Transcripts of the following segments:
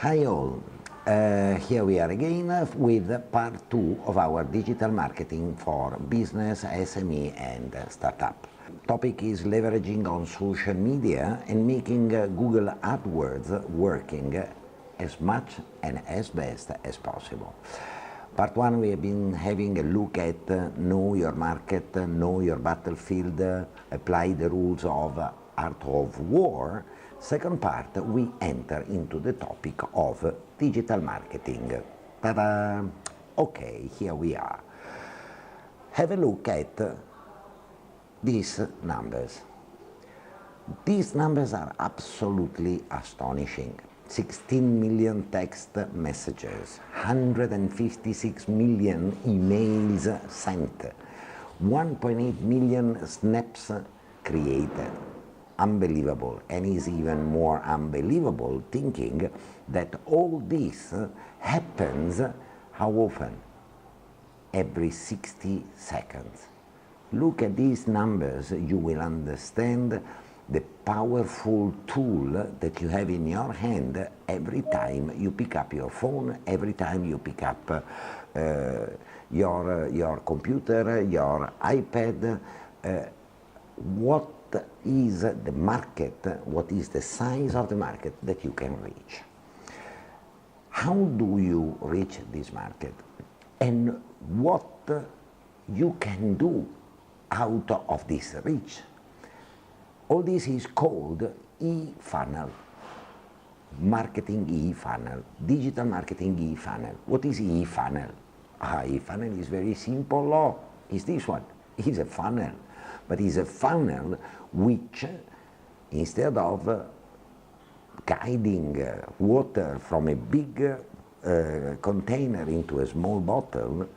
Hi all, here we are again with part 2 of our digital marketing for business, SME and startup. Topic is leveraging on social media and making Google AdWords working as much and as best as possible. Part 1 we have been having a look at know your market, know your battlefield, apply the rules of art of war. Second part, we enter into the topic of digital marketing. Ta-da! Okay, here we are. Have a look at these numbers. These numbers are absolutely astonishing. 16 million text messages, 156 million emails sent, 1.8 million snaps created. Unbelievable, and is even more unbelievable thinking that all this happens how often? Every 60 seconds. Look at these numbers, you will understand the powerful tool that you have in your hand every time you pick up your phone, every time you pick up your computer, your iPad. What is the market, what is the size of the market that you can reach? How do you reach this market? And what you can do out of this reach? All this is called e-funnel, marketing e-funnel, digital marketing e-funnel. What is e-funnel? E-funnel is very simple. Is this one? It's a funnel, but it's a funnel which, instead of guiding water from a big container into a small bottle,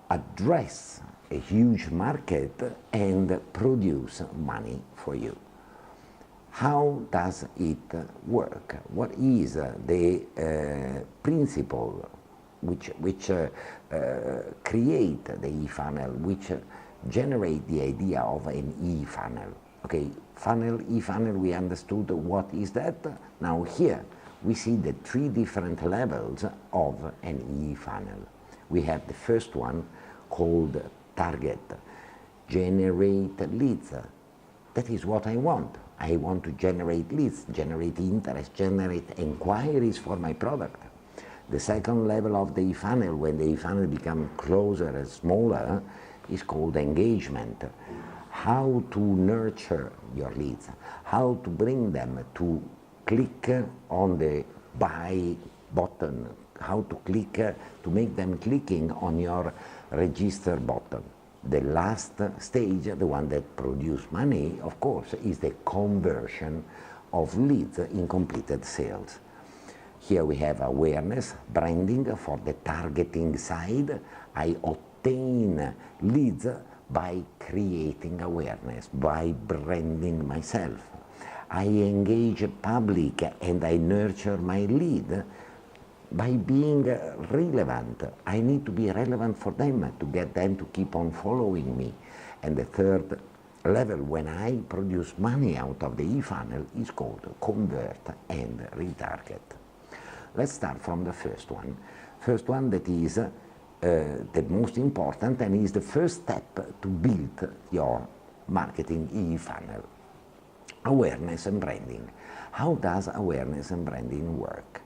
address a huge market and produce money for you. How does it work? What is the principle which create the e-funnel, which generate the idea of an e-funnel? Okay, funnel, e-funnel, we understood what is that. Now here we see the three different levels of an e-funnel. We have the first one called target, generate leads. That is what I want. I want to generate leads, generate interest, generate inquiries for my product. The second level of the e-funnel, when the e-funnel becomes closer and smaller, is called engagement. How to nurture your leads, how to bring them to click on the buy button, how to click, to make them clicking on your register button. The last stage, the one that produces money, of course, is the conversion of leads in completed sales. Here we have awareness, branding for the targeting side. I obtain leads by creating awareness, by branding myself. I engage public and I nurture my lead by being relevant. I need to be relevant for them to get them to keep on following me. And the third level, when I produce money out of the e-funnel, is called convert and retarget. Let's start from the first one. First one, that is the most important and is the first step to build your marketing e-funnel. Awareness and branding. How does awareness and branding work?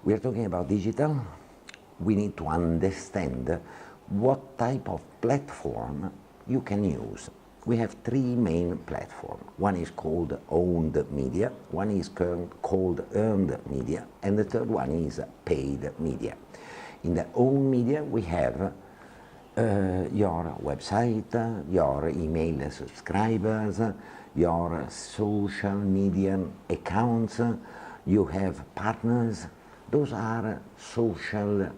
We are talking about digital. We need to understand what type of platform you can use. We have three main platforms. One is called owned media, one is called earned media, and the third one is paid media. In the owned media, we have your website, your email subscribers, your social media accounts, you have partners. Those are social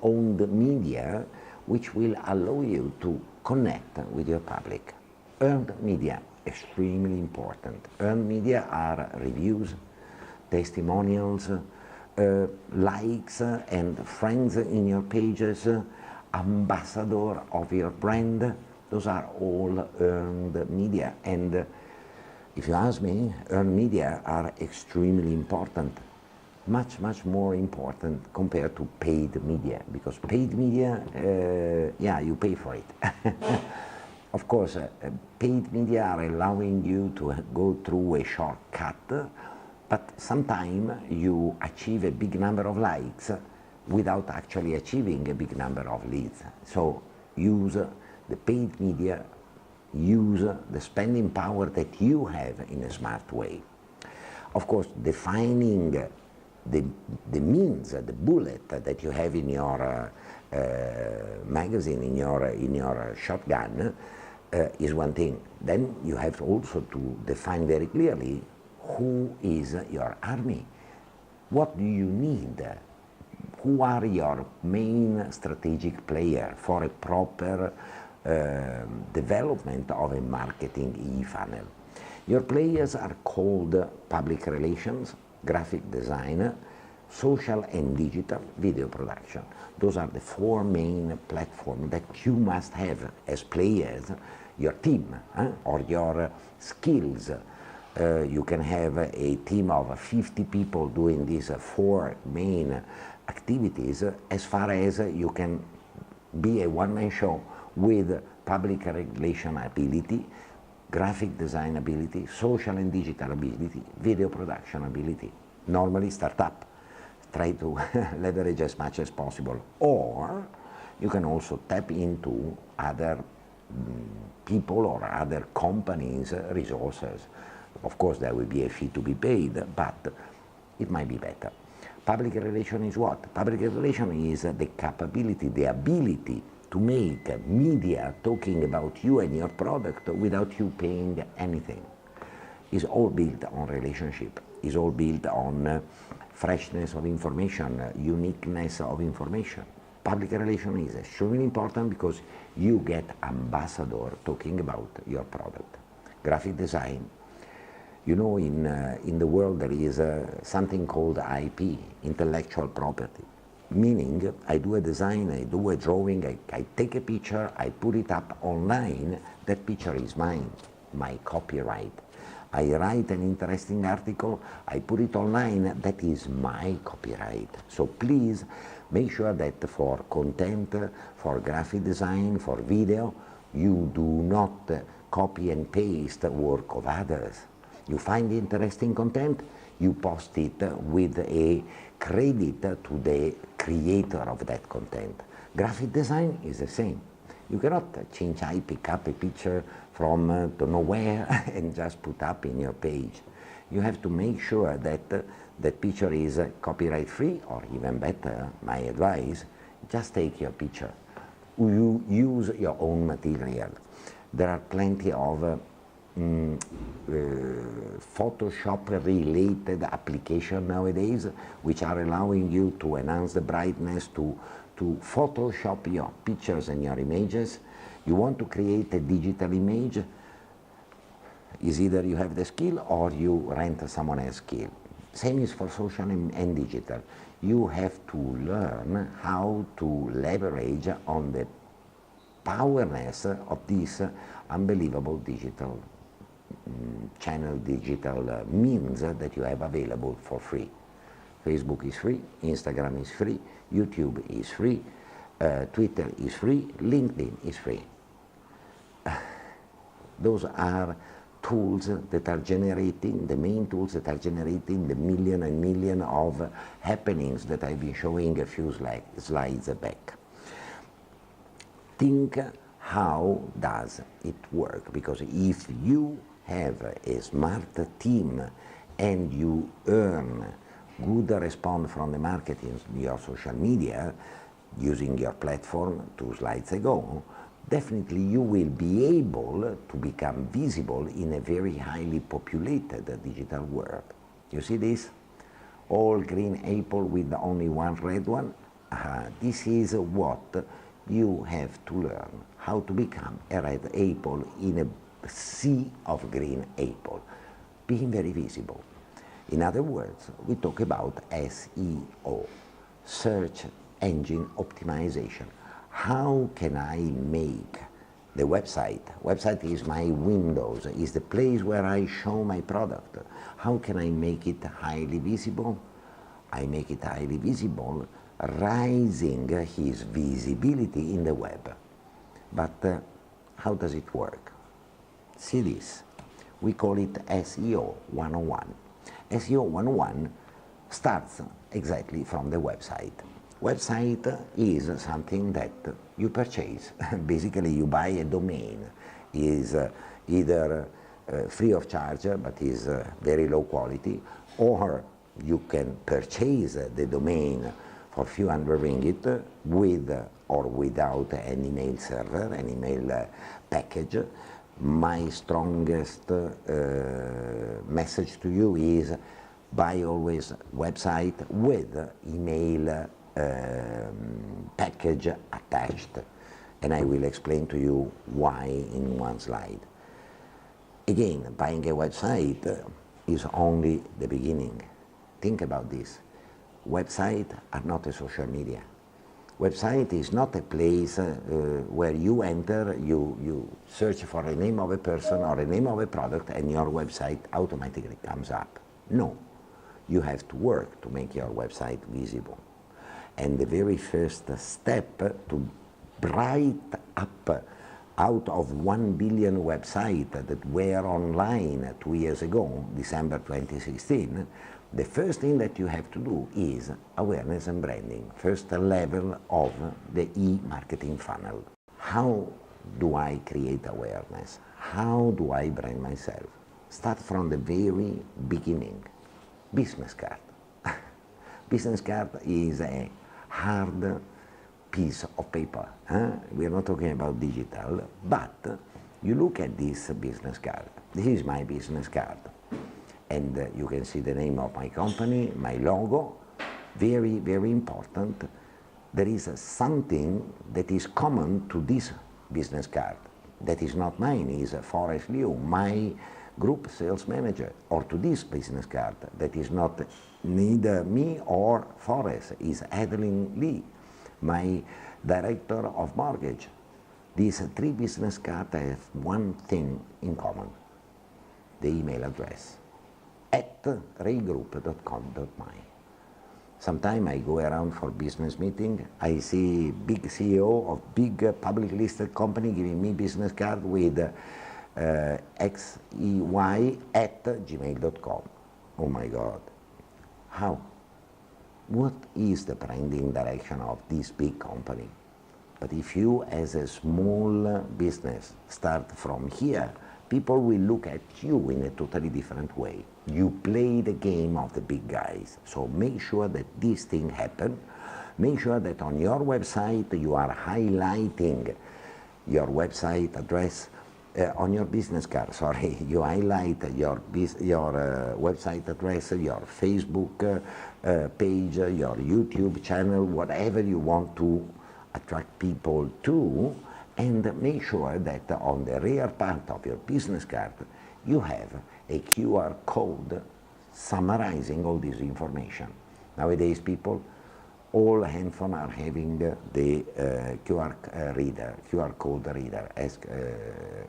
owned media which will allow you to connect with your public. Earned media, extremely important. Earned media are reviews, testimonials, likes and friends in your pages, ambassador of your brand. Those are all earned media, and If you ask me, earned media are extremely important, much more important compared to paid media, because paid media, yeah, you pay for it. Of course, paid media are allowing you to go through a shortcut, but sometimes you achieve a big number of likes without actually achieving a big number of leads. So use the paid media, use the spending power that you have in a smart way. Of course, defining the means, the bullet that you have in your magazine, in your shotgun, is one thing. Then you have also to define very clearly who is your army. What do you need? Who are your main strategic player for a proper development of a marketing e-funnel? Your players are called public relations, graphic design, social and digital, video production. Those are the four main platforms that you must have as players, your team, or your skills. You can have a team of 50 people doing these four main activities, as far as you can be a one-man show with public relation ability, graphic design ability, social and digital ability, video production ability. Normally startup try to leverage as much as possible, or you can also tap into other people or other companies' resources. Of course, there will be a fee to be paid, but it might be better. Public relation is what? Public relation is the capability, the ability to make media talking about you and your product without you paying anything. It's all built on relationship. It's all built on freshness of information, uniqueness of information. Public relation is extremely important because you get ambassador talking about your product. Graphic design. You know, in the world there is something called IP, intellectual property. Meaning, I do a design, I do a drawing, I take a picture, I put it up online, that picture is mine, my copyright. I write an interesting article, I put it online, that is my copyright. So please make sure that for content, for graphic design, for video, you do not copy and paste the work of others. You find interesting content, you post it with a credit to the creator of that content. Graphic design is the same. You cannot pick up a picture from nowhere and just put up in your page. You have to make sure that that picture is copyright free, or even better, my advice, just take your picture. You use your own material. There are plenty of Photoshop related applications nowadays which are allowing you to enhance the brightness, to Photoshop your pictures and your images. You want to create a digital image, is either you have the skill or you rent someone else's skill. Same is for social and digital. You have to learn how to leverage on the powerness of this unbelievable digital channel, digital means that you have available for free. Facebook is free, Instagram is free, YouTube is free, Twitter is free, LinkedIn is free. Those are tools that are generating, the main tools that are generating the million and million of happenings that I've been showing a few slides back. Think, how does it work? Because if you have a smart team and you earn good response from the market in your social media using your platform 2 slides ago, definitely you will be able to become visible in a very highly populated digital world. You see this? All green apple with only one red one? This is what you have to learn, how to become a red apple in a sea of green apple, being very visible. In other words, we talk about SEO, search engine optimization. How can I make The website. Website is my windows, is the place where I show my product. How can I make it highly visible? I make it highly visible, raising his visibility in the web. But how does it work? See this. We call it SEO 101. SEO 101 starts exactly from the website. Website is something that you purchase. Basically, you buy a domain. Is either free of charge, but is very low quality, or you can purchase the domain for a few hundred ringgit with or without an email server, an email package. My strongest message to you is buy always website with email package attached, and I will explain to you why in one slide. Again, buying a website is only the beginning. Think about this. Websites are not a social media. Website is not a place where you enter, you search for the name of a person or the name of a product and your website automatically comes up. No, you have to work to make your website visible. And the very first step to bright up out of 1 billion websites that were online 2 years ago, December 2016, the first thing that you have to do is awareness and branding, first level of the e-marketing funnel. How do I create awareness? How do I brand myself? Start from the very beginning. Business card. Business card is a hard piece of paper. We are not talking about digital, but you look at this business card. This is my business card. And you can see the name of my company, my logo. Very, very important. There is something that is common to this business card. That is not mine, is Forrest Liu, my group sales manager, or to this business card that is not neither me or Forrest, is Adeline Lee, my director of mortgage. These three business cards have one thing in common, the email address, at raygroup.com.my. Sometimes I go around for business meeting, I see big CEO of big public listed company giving me business card with xey@gmail.com. Oh my God. How? What is the branding direction of this big company? But if you as a small business start from here, people will look at you in a totally different way. You play the game of the big guys. So make sure that this thing happen. Make sure that on your website you are highlighting your website address. On your business card, sorry, you highlight your website address, your Facebook page, your YouTube channel, whatever you want to attract people to, and make sure that on the rear part of your business card you have a QR code summarizing all this information. Nowadays people, all handphones are having the QR code reader.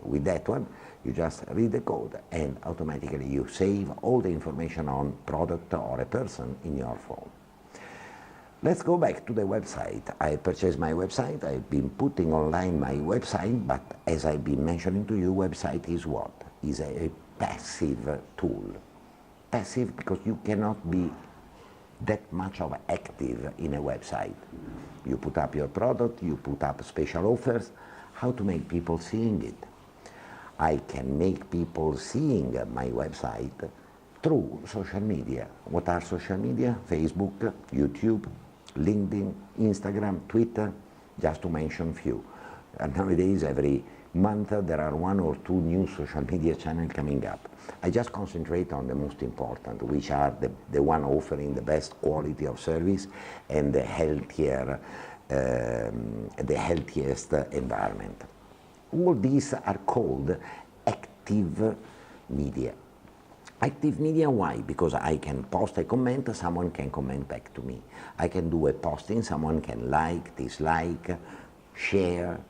With that one, you just read the code and automatically you save all the information on product or a person in your phone. Let's go back to the website. I purchased my website, I've been putting online my website, but as I've been mentioning to you, website is what? Is a passive tool. Passive because you cannot be that much of active in a website. You put up your product, you put up special offers. How to make people seeing it? I can make people seeing my website through social media. What are social media? Facebook, YouTube, LinkedIn, Instagram, Twitter, just to mention few. And nowadays, every month there are 1 or 2 new social media channels coming up. I just concentrate on the most important, which are the one offering the best quality of service and the healthiest environment. All these are called active media. Active media, why? Because I can post a comment, someone can comment back to me. I can do a posting, someone can like, dislike, share,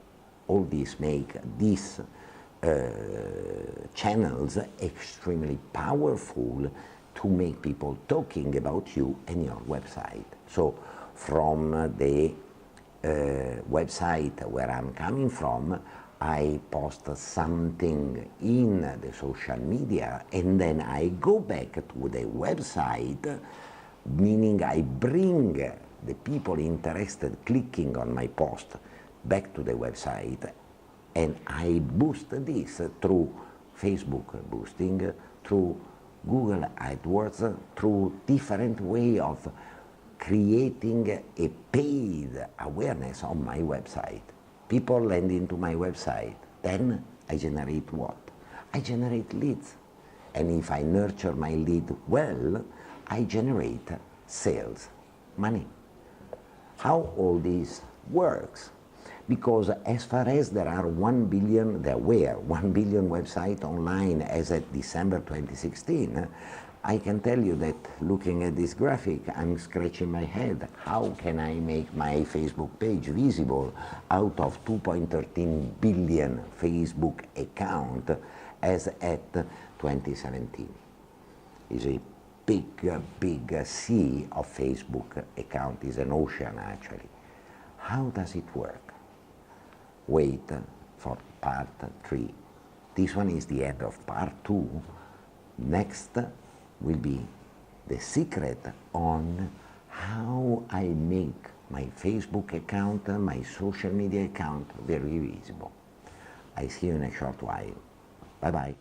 all this make these channels extremely powerful to make people talking about you and your website. So from the website where I'm coming from, I post something in the social media and then I go back to the website, meaning I bring the people interested clicking on my post back to the website, and I boost this through Facebook boosting, through Google AdWords, through different way of creating a paid awareness on my website. People land into my website, then I generate what? I generate leads. And if I nurture my lead well, I generate sales, money. How all this works? Because as far as there were 1 billion websites online as at December 2016, I can tell you that looking at this graphic, I'm scratching my head. How can I make my Facebook page visible out of 2.13 billion Facebook account as at 2017? It's a big sea of Facebook account, is an ocean actually. How does it work? Wait for part 3. This one is the end of part 2. Next will be the secret on how I make my Facebook account, my social media account very visible. I see you in a short while. Bye bye.